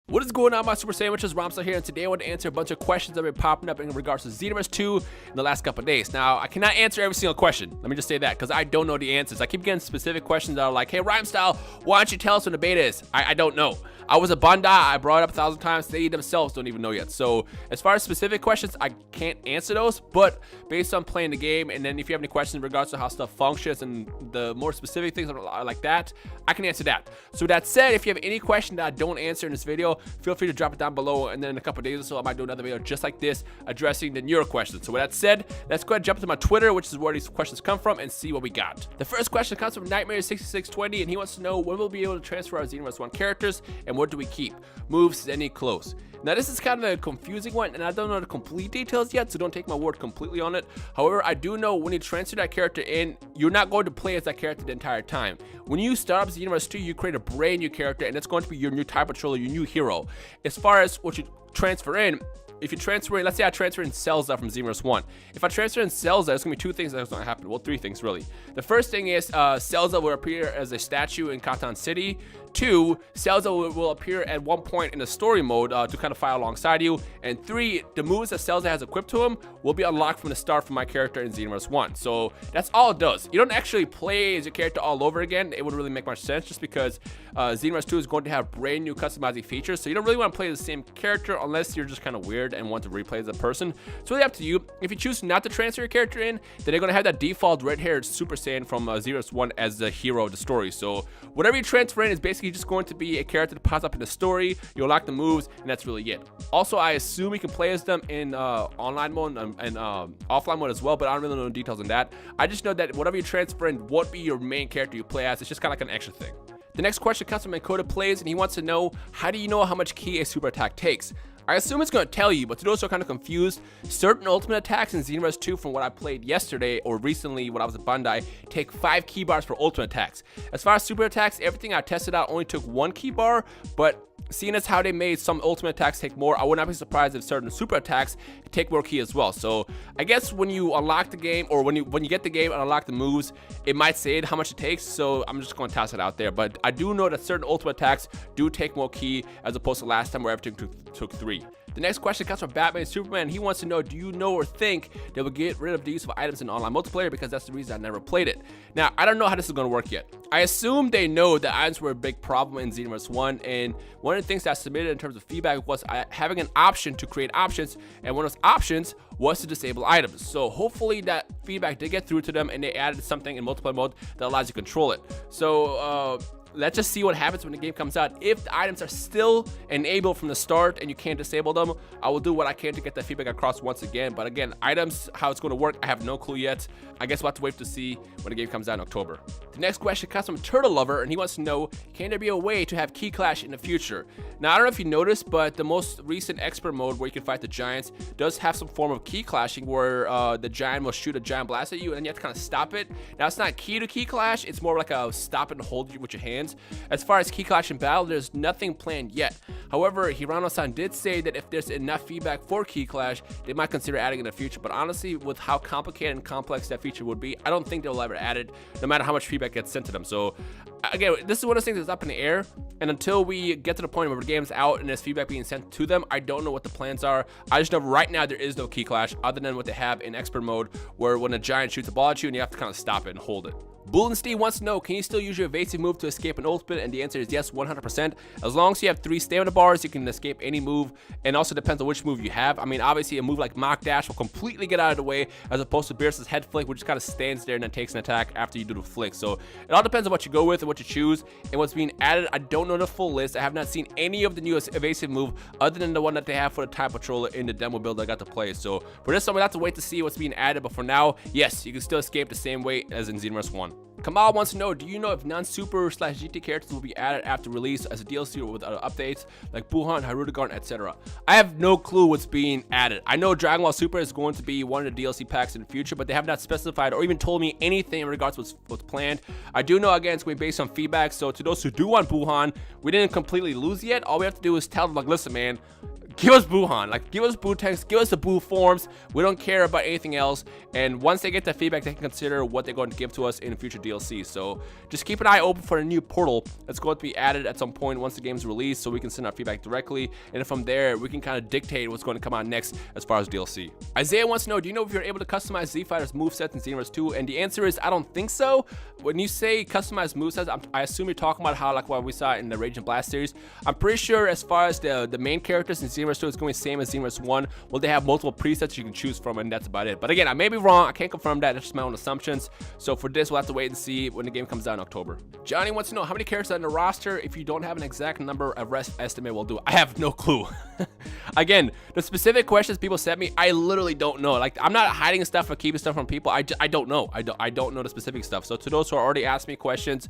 What is going on, my Super Sandwiches? Romstar here, and today I want to answer a bunch of questions that have been popping up in regards to Xenoverse 2 in the last couple of days. Now, I cannot answer every single question. Let me just say that, because I don't know the answers. I keep getting specific questions that are like, hey, Rhymestyle, why don't you tell us when the beta is? I don't know. I was a Bandai, I brought it up 1,000 times, they themselves don't even know yet. So, as far as specific questions, I can't answer those, but based on playing the game, and then if you have any questions in regards to how stuff functions and the more specific things like that, I can answer that. So, with that said, if you have any question that I don't answer in this video, feel free to drop it down below, and then in a couple of days or so, I might do another video just like this, addressing the newer questions. So with that said, let's go ahead and jump to my Twitter, which is where these questions come from, and see what we got. The first question comes from Nightmare6620, and he wants to know when we'll be able to transfer our Xenoverse 1 characters, and what do we keep? Moves, any close? Now, this is kind of a confusing one, and I don't know the complete details yet, so don't take my word completely on it. However, I do know when you transfer that character in, you're not going to play as that character the entire time. When you start up Xenoverse 2, you create a brand new character, and it's going to be your new Time Patroller, your new hero. As far as what you transfer in, if you transfer in, let's say I transfer in Celza from Xenoverse 1. If I transfer in Celza, there's going to be two things that's going to happen. Well, three things, really. The first thing is Celza will appear as a statue in Catan City. 2, Celza will appear at one point in the story mode to kind of fight alongside you. And 3, the moves that Celza has equipped to him will be unlocked from the start for my character in Xenoverse 1. So that's all it does. You don't actually play as your character all over again. It wouldn't really make much sense just because Xenoverse 2 is going to have brand new customizing features. So you don't really want to play the same character unless you're just kind of weird and want to replay as a person. It's really up to you. If you choose not to transfer your character in, then they're going to have that default red-haired Super Saiyan from Xenoverse 1 as the hero of the story. So whatever you transfer in is basically just going to be a character that pops up in the story. You unlock the moves, and that's really it. Also, I assume you can play as them in online mode and offline mode as well, but I don't really know the details on that. I just know that whatever you transfer in won't be your main character you play as. It's just kind of like an extra thing. The next question comes from Encoda Plays, and he wants to know, how do you know how much ki a super attack takes? I assume it's going to tell you, but to those who are kind of confused, certain ultimate attacks in Xenoverse 2 from what I played yesterday or recently when I was at Bandai take 5 key bars for ultimate attacks. As far as super attacks, everything I tested out only took 1 key bar, but seeing as how they made some ultimate attacks take more, I would not be surprised if certain super attacks take more key as well. So I guess when you unlock the game, or when you get the game and unlock the moves, it might say how much it takes. So I'm just going to toss it out there. But I do know that certain ultimate attacks do take more key as opposed to last time where everything took 3. The next question comes from Batman Superman. He wants to know, do you know or think they will get rid of the use of items in online multiplayer? Because that's the reason I never played it. Now, I don't know how this is going to work yet. I assume they know that items were a big problem in Xenoverse 1, and one of the things that I submitted in terms of feedback was having an option to create options, and one of those options was to disable items. So hopefully that feedback did get through to them, and they added something in multiplayer mode that allows you to control it. So let's just see what happens when the game comes out. If the items are still enabled from the start and you can't disable them, I will do what I can to get that feedback across once again. But again, items, how it's going to work, I have no clue yet. I guess we'll have to wait to see when the game comes out in October. The next question comes from Turtle Lover, and he wants to know, can there be a way to have key clash in the future? Now, I don't know if you noticed, but the most recent expert mode where you can fight the giants does have some form of key clashing where the giant will shoot a giant blast at you, and then you have to kind of stop it. Now, it's not key to key clash. It's more like a stop it and hold you with your hands. As far as key clash in battle, there's nothing planned yet. However, Hirano-san did say that if there's enough feedback for key clash, they might consider adding it in the future. But honestly, with how complicated and complex that feature would be, I don't think they'll ever add it, no matter how much feedback gets sent to them. So again, this is one of those things that's up in the air, and until we get to the point where the game's out and there's feedback being sent to them, I don't know what the plans are. I just know right now there is no key clash other than what they have in expert mode, where when a giant shoots a ball at you and you have to kind of stop it and hold it. Bullenstein wants to know, can you still use your evasive move to escape an ultimate? And the answer is yes, 100%. As long as you have 3 stamina bars, you can escape any move, and also depends on which move you have. I mean, obviously a move like Mach Dash will completely get out of the way, as opposed to Beerus's head flick, which just kind of stands there and then takes an attack after you do the flick. So it all depends on what you go with and what you choose and what's being added. I don't know the full list. I have not seen any of the newest evasive move other than the one that they have for the Time Patroller in the demo build I got to play. So for this one, we'll have to wait to see what's being added, but for now, yes, you can still escape the same way as in Xenoverse 1. Kamal wants to know, do you know if non-Super/GT characters will be added after release as a DLC or with other updates like Buhan, Harudegarn, etc.? I have no clue what's being added. I know Dragon Ball Super is going to be one of the DLC packs in the future, but they have not specified or even told me anything in regards to what's planned. I do know, again, it's going to be based on feedback, so to those who do want Buhan, we didn't completely lose yet. All we have to do is tell them, like, listen, man, give us Buhan, like give us Buu text, give us the Buu forms. We don't care about anything else. And once they get that feedback, they can consider what they're going to give to us in future DLC. So just keep an eye open for a new portal that's going to be added at some point once the game's released, so we can send our feedback directly, and from there we can kind of dictate what's going to come out next as far as DLC. Isaiah wants to know, do you know if you're able to customize Z Fighter's movesets in Xenoverse 2? And the answer is I don't think so. When you say customize movesets, I assume you're talking about how, like what we saw in the Rage and Blast series. I'm pretty sure as far as the main characters in Xenoverse 2 is going to be the same as Xenoverse 1. Well, they have multiple presets you can choose from, and that's about it. But again, I may be wrong. I can't confirm that. That's just my own assumptions. So for this, we'll have to wait and see when the game comes out in October. Johnny wants to know how many characters are in the roster. If you don't have an exact number, a rest estimate will do. I have no clue. Again, the specific questions people sent me, I literally don't know. Like, I'm not hiding stuff or keeping stuff from people. I don't know. I don't know the specific stuff. So to those who are already asking me questions,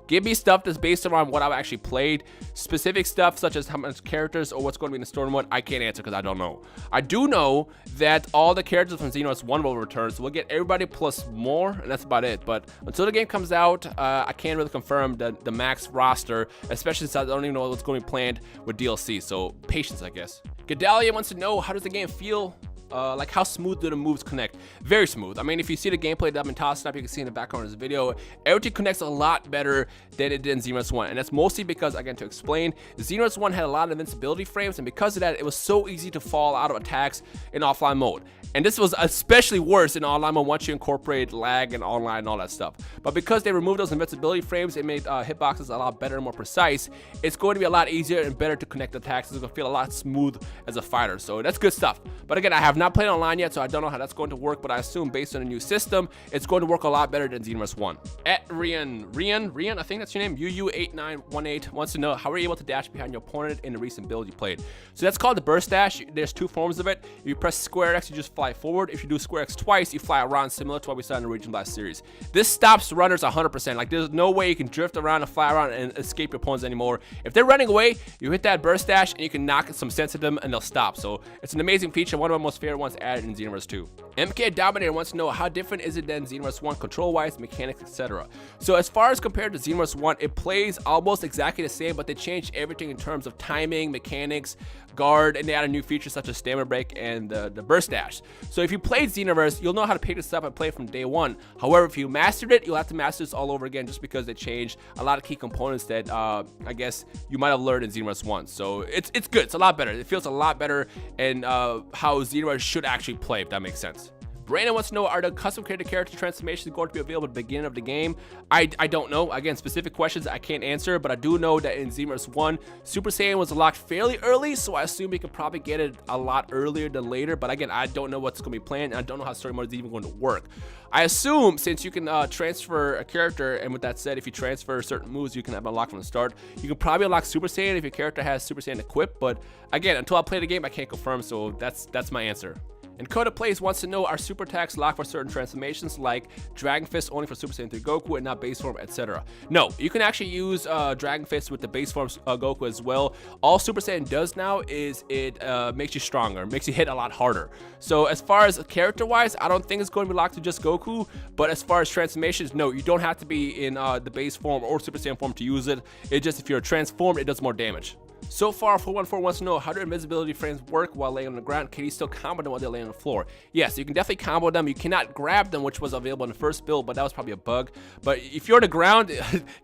give me stuff that's based around what I've actually played. Specific stuff such as how much characters or what's going to be in the story mode, I can't answer because I don't know. I do know that all the characters from Xenoverse 1 will return, so we'll get everybody plus more, and that's about it. But until the game comes out, I can't really confirm the max roster, especially since I don't even know what's going to be planned with DLC. So patience, I guess. Gedalia wants to know, how does the game feel? Like, how smooth do the moves connect? Very smooth. I mean, if you see the gameplay that I've been tossing up, you can see in the background of this video, everything connects a lot better than it did in Xenoverse 1. And that's mostly because, again, to explain, Xenoverse 1 had a lot of invincibility frames, and because of that, it was so easy to fall out of attacks in offline mode. And this was especially worse in online mode once you incorporate lag and online and all that stuff. But because they removed those invincibility frames, it made hitboxes a lot better and more precise. It's going to be a lot easier and better to connect attacks. It's going to feel a lot smooth as a fighter. So that's good stuff. But again, I have not played online yet, so I don't know how that's going to work, but I assume based on the new system, it's going to work a lot better than Xenoverse 1. At Rian, I think that's your name, UU8918 wants to know, how are you able to dash behind your opponent in the recent build you played? So that's called the burst dash. There's two forms of it. If you press square X, you just fly forward. If you do square X twice, you fly around, similar to what we saw in the Rage and Blast series. This stops runners 100%. Like, there's no way you can drift around and fly around and escape your opponents anymore. If they're running away, you hit that burst dash and you can knock some sense at them and they'll stop. So it's an amazing feature, one of my most favorite ones added in Xenoverse 2. MK Dominator wants to know, how different is it than Xenoverse 1 control-wise, mechanics, etc. So as far as compared to Xenoverse 1, it plays almost exactly the same, but they changed everything in terms of timing, mechanics, guard, and they added new features such as stamina break and the burst dash. So if you played Xenoverse, you'll know how to pick this up and play it from day one. However, if you mastered it, you'll have to master this all over again, just because they changed a lot of key components that I guess you might have learned in Xenoverse 1. So it's good. It's a lot better. It feels a lot better, and how Xenoverse should actually play, if that makes sense. Brandon wants to know, are the custom created character transformations going to be available at the beginning of the game? I don't know. Again, specific questions I can't answer, but I do know that in Xenoverse 1, Super Saiyan was locked fairly early, so I assume you can probably get it a lot earlier than later. But again, I don't know what's going to be planned, and I don't know how story mode is even going to work. I assume since you can transfer a character, and with that said, if you transfer certain moves, you can have unlocked from the start. You can probably unlock Super Saiyan if your character has Super Saiyan equipped, but again, until I play the game, I can't confirm, so that's my answer. And Coda Plays wants to know, are super attacks locked for certain transformations like Dragon Fist only for Super Saiyan 3 Goku and not base form, etc.? No, you can actually use Dragon Fist with the base form Goku as well. All Super Saiyan does now is it makes you stronger, makes you hit a lot harder. So as far as character-wise, I don't think it's going to be locked to just Goku, but as far as transformations, no, you don't have to be in the base form or Super Saiyan form to use it. It's just if you're transformed, it does more damage. So far, 414 wants to know, how do invisibility frames work while laying on the ground? Can you still combo them while they're laying on the floor? Yes, you can definitely combo them. You cannot grab them, which was available in the first build, but that was probably a bug. But if you're on the ground,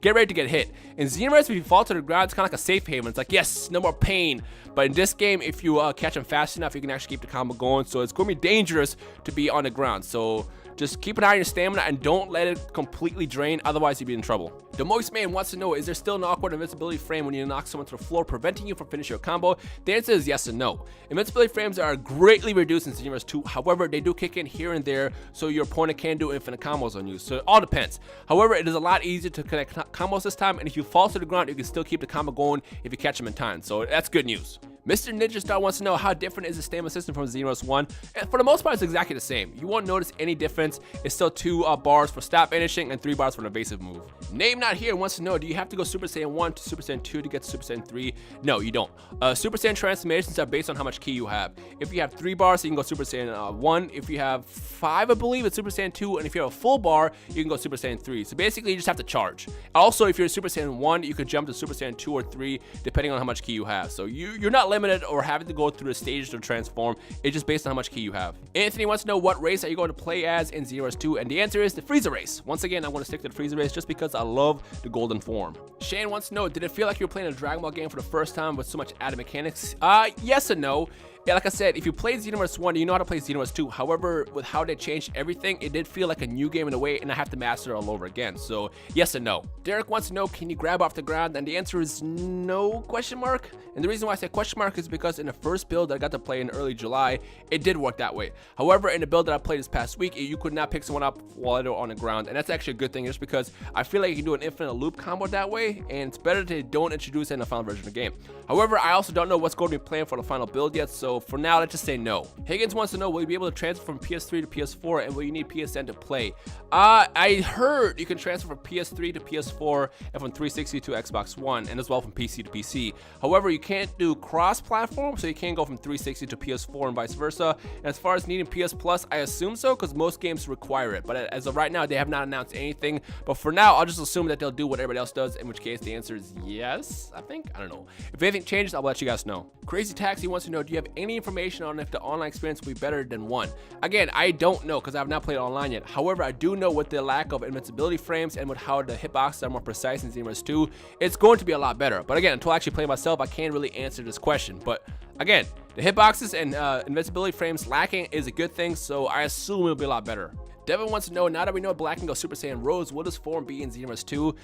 get ready to get hit. In Xenoverse, if you fall to the ground, it's kind of like a safe haven. It's like, yes, no more pain. But in this game, if you catch them fast enough, you can actually keep the combo going. So it's going to be dangerous to be on the ground. So just keep an eye on your stamina and don't let it completely drain, otherwise you'll be in trouble. The Moist Man wants to know, is there still an awkward invincibility frame when you knock someone to the floor, preventing you from finishing your combo? The answer is yes and no. Invincibility frames are greatly reduced in Xenoverse 2, however, they do kick in here and there, so your opponent can do infinite combos on you, so it all depends. However, it is a lot easier to connect combos this time, and if you fall to the ground, you can still keep the combo going if you catch them in time, so that's good news. Mr. Ninja Star wants to know, how different is the stamina system from Xenoverse 1? And for the most part, it's exactly the same. You won't notice any difference. It's still 2 bars for stop finishing and 3 bars for an evasive move. Name Not Here wants to know, do you have to go Super Saiyan 1 to Super Saiyan 2 to get to Super Saiyan 3? No, you don't. Super Saiyan transformations are based on how much ki you have. If you have 3 bars, you can go Super Saiyan 1. If you have 5, I believe, it's Super Saiyan 2. And if you have a full bar, you can go Super Saiyan 3. So basically, you just have to charge. Also, if you're Super Saiyan 1, you can jump to Super Saiyan 2 or 3, depending on how much ki you have. So you're not limited limited or having to go through the stages to transform. It's just based on how much ki you have. Anthony wants to know what race are you going to play as in Xenoverse 2, and the answer is the Frieza race. Once again, I'm going to stick to the Frieza race just because I love the golden form. Shane wants to know, did it feel like you were playing a Dragon Ball game for the first time with so much added mechanics? Yes and no. Yeah, like I said, if you played Xenoverse 1, you know how to play Xenoverse 2. However, with how they changed everything, it did feel like a new game in a way, and I have to master it all over again. So, yes and no. Derek wants to know, can you grab off the ground? And the answer is no, question mark. And the reason why I say question mark is because in the first build that I got to play in early July, it did work that way. However, in the build that I played this past week, you could not pick someone up while they're on the ground. And that's actually a good thing, just because I feel like you can do an infinite loop combo that way, and it's better to don't introduce it in the final version of the game. However, I also don't know what's going to be planned for the final build yet, so for now, let's just say no. Higgins wants to know, will you be able to transfer from PS3 to PS4, and will you need PSN to play? I heard you can transfer from PS3 to PS4 and from 360 to Xbox One, and as well from PC to PC. However, you can't do cross-platform, so you can't go from 360 to PS4 and vice versa. And as far as needing PS Plus, I assume so, because most games require it. But as of right now, they have not announced anything. But for now, I'll just assume that they'll do what everybody else does, in which case the answer is yes, I think. I don't know. If anything changes, I'll let you guys know. Crazy Taxi wants to know, do you have any information on if the online experience will be better than 1? Again, I don't know, because I have not played online yet. However, I do know with the lack of invincibility frames and with how the hitboxes are more precise in Xenoverse 2, it's going to be a lot better. But again, until I actually play myself, I can't really answer this question. But again, the hitboxes and invincibility frames lacking is a good thing, so I assume it'll be a lot better. Devin wants to know, now that we know Black can go Super Saiyan Rose, will this form be in Xenoverse 2?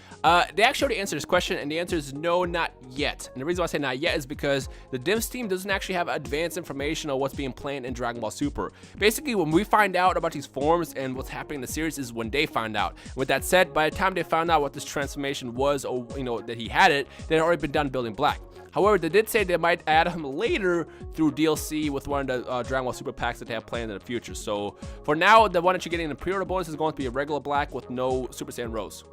They actually already answered this question, and the answer is no, not yet. And the reason why I say not yet is because the Dims team doesn't actually have advanced information on what's being planned in Dragon Ball Super. Basically, when we find out about these forms and what's happening in the series is when they find out. With that said, by the time they found out what this transformation was, or that he had it, they had already been done building Black. However, they did say they might add him later through DLC with one of the Dragon Ball Super packs that they have planned in the future. So for now, the one that you're getting in the pre-order bonus is going to be a regular Black with no Super Saiyan Rose.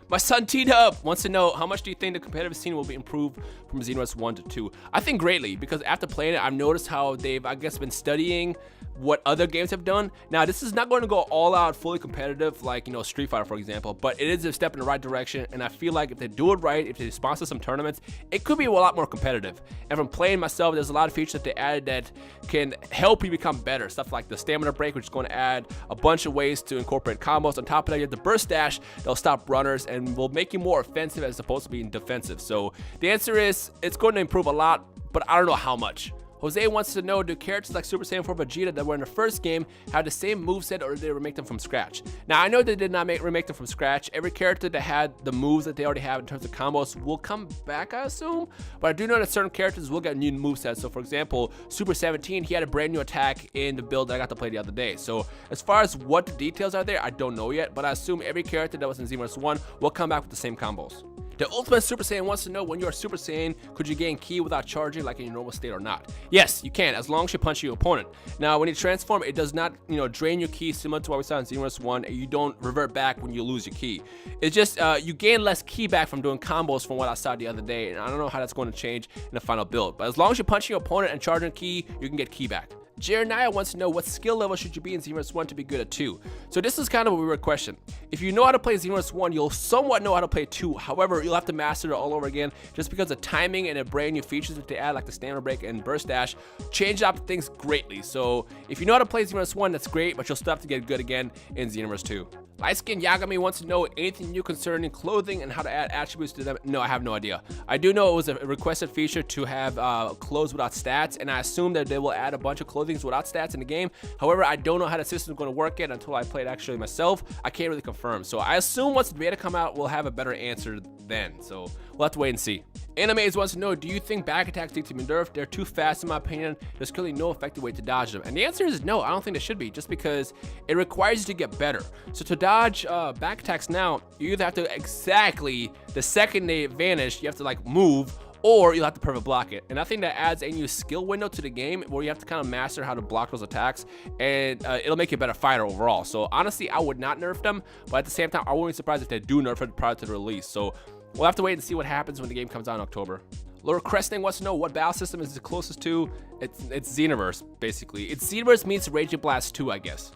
My son T-Dub wants to know, how much do you think the competitive scene will be improved from Xenoverse 1 to 2? I think greatly, because after playing it, I've noticed how they've, I guess, been studying what other games have done. Now, this is not going to go all out fully competitive like, Street Fighter, for example, but it is a step in the right direction, and I feel like if they do it right, if they sponsor some tournaments, it could be a lot more competitive. And from playing myself, there's a lot of features that they added that can help you become better. Stuff like the stamina break, which is going to add a bunch of ways to incorporate combos. On top of that, you have the burst dash that'll stop runners and will make you more offensive as opposed to being defensive. So the answer is, it's going to improve a lot, but I don't know how much. Jose wants to know, do characters like Super Saiyan 4 Vegeta that were in the first game have the same moveset, or did they remake them from scratch? Now, I know they did not remake them from scratch. Every character that had the moves that they already have in terms of combos will come back, I assume. But I do know that certain characters will get new movesets. So, for example, Super 17, he had a brand new attack in the build that I got to play the other day. So, as far as what the details are there, I don't know yet. But I assume every character that was in Xenoverse 1 will come back with the same combos. The Ultimate Super Saiyan wants to know, when you're a Super Saiyan, could you gain ki without charging like in your normal state or not? Yes, you can, as long as you punch your opponent. Now, when you transform, it does not, drain your ki, similar to what we saw in Xenoverse 1, and you don't revert back when you lose your ki. It's just, you gain less ki back from doing combos from what I saw the other day, and I don't know how that's going to change in the final build. But as long as you're punching your opponent and charging ki, you can get ki back. Jeremiah wants to know, what skill level should you be in Xenoverse 1 to be good at 2? So this is kind of a weird question. If you know how to play Xenoverse 1, you'll somewhat know how to play 2. However, you'll have to master it all over again, just because the timing and the brand new features that they add, like the stamina break and burst dash, change up things greatly. So if you know how to play Xenoverse 1, that's great, but you'll still have to get good again in Xenoverse 2. Light Skin Yagami wants to know anything new concerning clothing and how to add attributes to them. No, I have no idea. I do know it was a requested feature to have clothes without stats, and I assume that they will add a bunch of clothing without stats in the game. However, I don't know how the system is going to work yet until I play it actually myself. I can't really confirm. So I assume once the beta come out, we'll have a better answer then. So we'll have to wait and see. Animes wants to know, do you think back attacks need to be nerfed? They're too fast in my opinion. There's clearly no effective way to dodge them. And the answer is no, I don't think they should be, just because it requires you to get better. So to dodge back attacks now, you either have to exactly, the second they vanish, you have to like move, or you'll have to perfect block it. And I think that adds a new skill window to the game where you have to kind of master how to block those attacks, and it'll make you a better fighter overall. So honestly, I would not nerf them, but at the same time, I wouldn't be surprised if they do nerf it prior to the release. So we'll have to wait and see what happens when the game comes out in October. Laura Cresting wants to know, what battle system is the closest to? It's Xenoverse, basically. It's Xenoverse meets Raging Blast 2, I guess.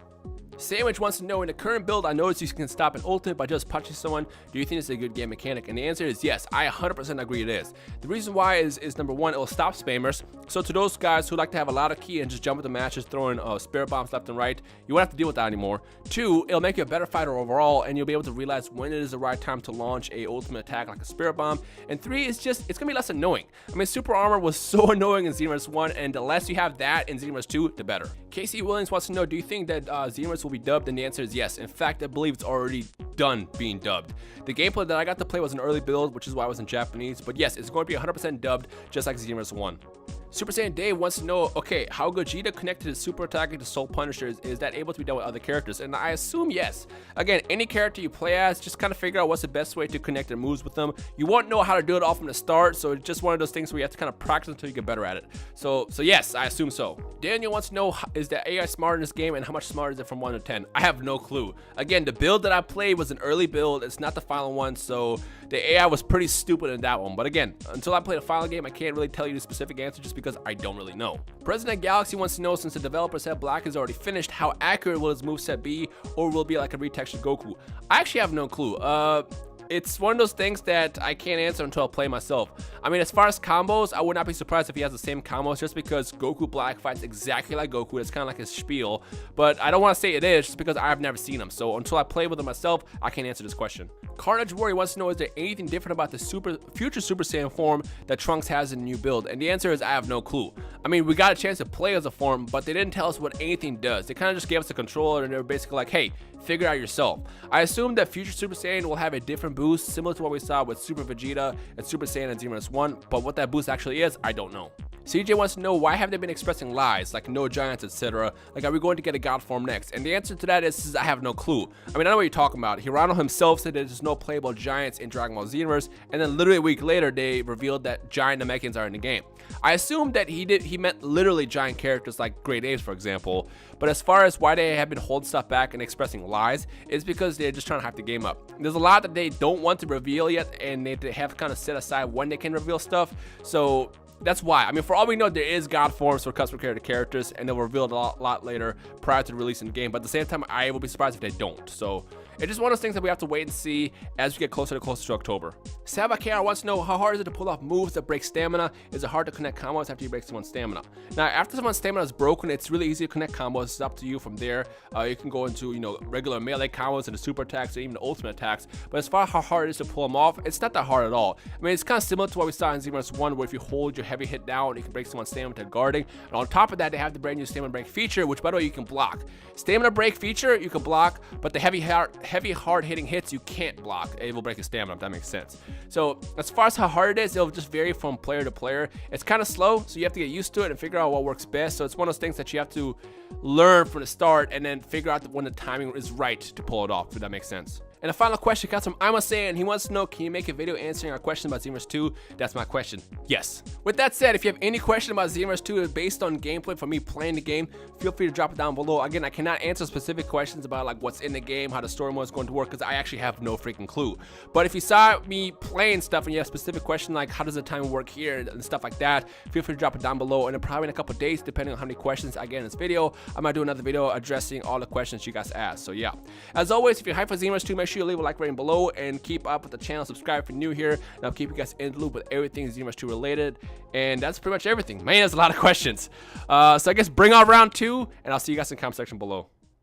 Sandwich wants to know, in the current build, I noticed you can stop an ultimate by just punching someone. Do you think it's a good game mechanic? And the answer is yes, I 100% agree it is. The reason why is number one, it will stop spammers. So to those guys who like to have a lot of ki and just jump into matches throwing spirit bombs left and right, you won't have to deal with that anymore. 2, it'll make you a better fighter overall, and you'll be able to realize when it is the right time to launch a ultimate attack like a spirit bomb. And 3 is just, it's gonna be less annoying. I mean, super armor was so annoying in Xenoverse 1, and the less you have that in Xenoverse 2, the better. Casey Williams wants to know, do you think that Xenoverse will be dubbed? And the answer is yes. In fact, I believe it's already done being dubbed. The gameplay that I got to play was an early build, which is why it was in Japanese, but yes, it's going to be 100% dubbed, just like Xenoverse 1. Super Saiyan Dave wants to know, okay, how Gogeta connected his super attack into Soul Punisher, is that able to be done with other characters? And I assume yes. Again, any character you play as, just kind of figure out what's the best way to connect their moves with them. You won't know how to do it all from the start, so it's just one of those things where you have to kind of practice until you get better at it. So yes, I assume so. Daniel wants to know, is the AI smart in this game, and how much smarter is it from 1 to 10? I have no clue. Again, the build that I played was an early build. It's not the final one, so the AI was pretty stupid in that one. But again, until I play the final game, I can't really tell you the specific answer just because I don't really know. President Galaxy wants to know, since the developer said Black is already finished, how accurate will his moveset be, or will it be like a retextured Goku? I actually have no clue. It's one of those things that I can't answer until I play myself. I mean, as far as combos, I would not be surprised if he has the same combos, just because Goku Black fights exactly like Goku. It's kind of like his spiel, but I don't want to say it is just because I've never seen him. So until I play with him myself, I can't answer this question. Carnage Warrior wants to know, is there anything different about the future Super Saiyan form that Trunks has in the new build? And the answer is I have no clue. I mean, we got a chance to play as a form, but they didn't tell us what anything does. They kind of just gave us a controller, and they were basically like, hey, figure it out yourself. I assume that future Super Saiyan will have a different boost, similar to what we saw with Super Vegeta and Super Saiyan in Xenoverse 1, but what that boost actually is, I don't know. CJ wants to know, why have they been expressing lies, like no giants, etc.? Like, are we going to get a god form next? And the answer to that is I have no clue. I mean, I know what you're talking about. Hirano himself said there's no playable giants in Dragon Ball Xenoverse, and then literally a week later, they revealed that giant Namekians are in the game. I assumed that he meant literally giant characters like Great Apes, for example. But as far as why they have been holding stuff back and expressing lies, it's because they're just trying to hype the game up. There's a lot that they don't want to reveal yet, and they have kind of set aside when they can reveal stuff. So that's why. I mean, for all we know, there is god forms for custom created characters, and they'll reveal it a lot later prior to releasing the game. But at the same time, I will be surprised if they don't. So it's just one of those things that we have to wait and see as we get closer to October. Sabakar wants to know, how hard is it to pull off moves that break stamina? Is it hard to connect combos after you break someone's stamina? Now, after someone's stamina is broken, it's really easy to connect combos. It's up to you from there. You can go into, regular melee combos and the super attacks, or even the ultimate attacks. But as far as how hard it is to pull them off, it's not that hard at all. I mean, it's kind of similar to what we saw in Xenoverse 1, where if you hold your heavy hit down, you can break someone's stamina to guarding. And on top of that, they have the brand new stamina break feature, which, by the way, you can block. Stamina break feature, you can block, but the heavy hard hitting hits you can't block. It will break your stamina, if that makes sense. So as far as how hard it is, it'll just vary from player to player. It's kind of slow, so you have to get used to it and figure out what works best. So it's one of those things that you have to learn from the start and then figure out when the timing is right to pull it off, if that makes sense. And the final question comes from I'm Saiyan. He wants to know, can you make a video answering our question about Xenoverse 2? That's my question. Yes. With that said, if you have any question about Xenoverse 2 based on gameplay for me playing the game, feel free to drop it down below. Again, I cannot answer specific questions about like what's in the game, how the story mode is going to work, because I actually have no freaking clue. But if you saw me playing stuff and you have a specific question like how does the timing work here and stuff like that, feel free to drop it down below. And then probably in a couple of days, depending on how many questions I get in this video, I might do another video addressing all the questions you guys asked. So yeah. As always, if you're hyped for Xenoverse 2, make sure you leave a like rating below and keep up with the channel. Subscribe if you're new here, and I'll keep you guys in the loop with everything Xenoverse 2 related. And that's pretty much everything. Man, there's a lot of questions. So I guess bring on round 2, and I'll see you guys in the comment section below.